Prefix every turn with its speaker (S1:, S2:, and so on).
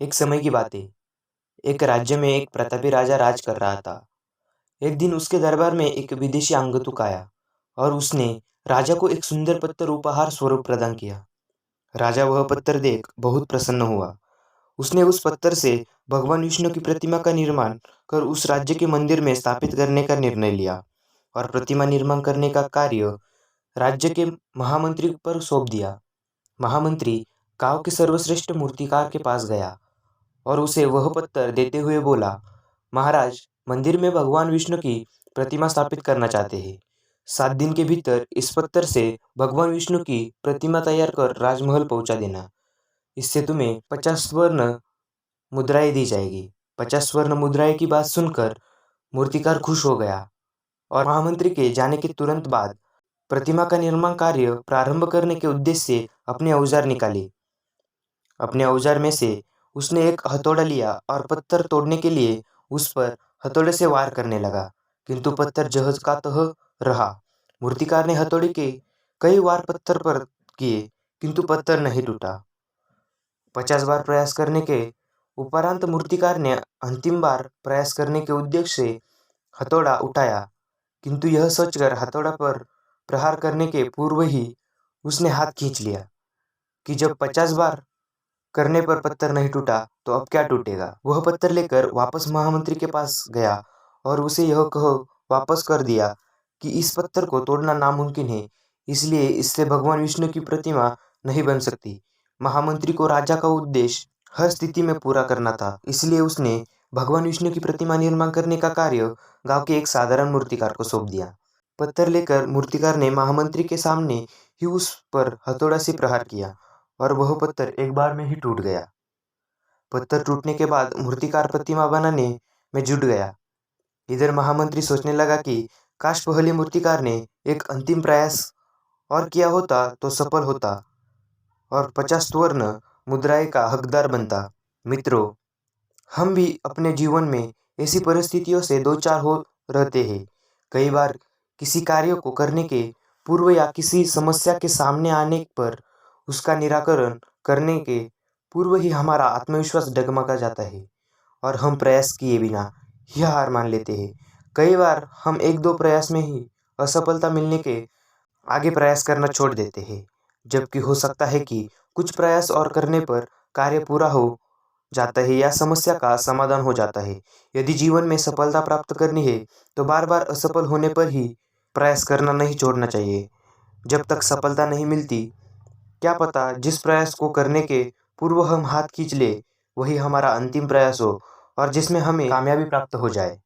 S1: एक समय की बात है। एक राज्य में एक प्रतापी राजा राज कर रहा था। एक दिन उसके दरबार में एक विदेशी अंगतुक आया और उसने राजा को एक सुंदर पत्थर उपहार स्वरूप प्रदान किया। राजा वह पत्थर देख बहुत प्रसन्न हुआ। उसने उस पत्थर से भगवान विष्णु की प्रतिमा का निर्माण कर उस राज्य के मंदिर में स्थापित करने का निर्णय लिया और प्रतिमा निर्माण करने का कार्य राज्य के महामंत्री पर सौंप दिया। महामंत्री गांव के सर्वश्रेष्ठ मूर्तिकार के पास गया और उसे वह पत्थर देते हुए बोला, महाराज, मंदिर में भगवान विष्णु की प्रतिमा स्थापित करना चाहते हैं। 7 दिन के भीतर इस पत्थर से भगवान विष्णु की प्रतिमा तैयार कर राजमहल पहुंचा देना। इससे तुम्हें 50 स्वर्ण मुद्राएं दी जाएगी। 50 स्वर्ण मुद्राएं की बात सुनकर मूर्तिकार खुश हो गया और महामंत्री के जाने के तुरंत बाद प्रतिमा का निर्माण कार्य प्रारंभ करने के उद्देश्य से अपने औजार निकाले। अपने औजार में से उसने एक हथौड़ा लिया और पत्थर तोड़ने के लिए उस पर हथौड़े से वार करने लगा, किंतु पत्थर जहज का तह रहा। मूर्तिकार ने हथौड़े के कई वार पत्थर पर किए, किंतु पत्थर नहीं टूटा। 50 बार प्रयास करने के उपरांत मूर्तिकार ने अंतिम बार प्रयास करने के उद्देश्य से हथौड़ा उठाया, किंतु यह सोचकर हथौड़ा पर प्रहार करने के पूर्व ही उसने हाथ खींच लिया कि जब 50 बार करने पर पत्थर नहीं टूटा तो अब क्या टूटेगा। वह पत्थर लेकर वापस महामंत्री के पास गया और उसे यह कह वापस कर दिया कि इस पत्थर को तोड़ना नामुमकिन है, इसलिए इससे भगवान विष्णु की प्रतिमा नहीं बन सकती। महामंत्री को राजा का उद्देश्य हर स्थिति में पूरा करना था, इसलिए उसने भगवान विष्णु की प्रतिमा निर्माण करने का कार्य गांव के एक साधारण मूर्तिकार को सौंप दिया। पत्थर लेकर मूर्तिकार ने महामंत्री के सामने ही उस पर हथौड़ा से प्रहार किया और वह पत्थर एक बार में ही टूट गया। पत्थर टूटने के बाद मूर्तिकार प्रतिमा बनाने में जुट गया। इधर महामंत्री सोचने लगा कि काश पहले मूर्तिकार ने एक अंतिम प्रयास और किया होता तो सफल होता और 50 स्वर्ण मुद्राएं का हकदार बनता। मित्रों, हम भी अपने जीवन में ऐसी परिस्थितियों से दो चार हो रहते हैं। कई बार किसी कार्य को करने के पूर्व या किसी समस्या के सामने आने पर उसका निराकरण करने के पूर्व ही हमारा आत्मविश्वास डगमगा जाता है और हम प्रयास किए बिना ही हार मान लेते हैं। कई बार हम एक दो प्रयास में ही असफलता मिलने के आगे प्रयास करना छोड़ देते हैं, जबकि हो सकता है कि कुछ प्रयास और करने पर कार्य पूरा हो जाता है या समस्या का समाधान हो जाता है। यदि जीवन में सफलता प्राप्त करनी है तो बार बार असफल होने पर ही प्रयास करना नहीं छोड़ना चाहिए। जब तक सफलता नहीं मिलती, क्या पता जिस प्रयास को करने के पूर्व हम हाथ खींच ले वही हमारा अंतिम प्रयास हो और जिसमें हमें कामयाबी प्राप्त हो जाए।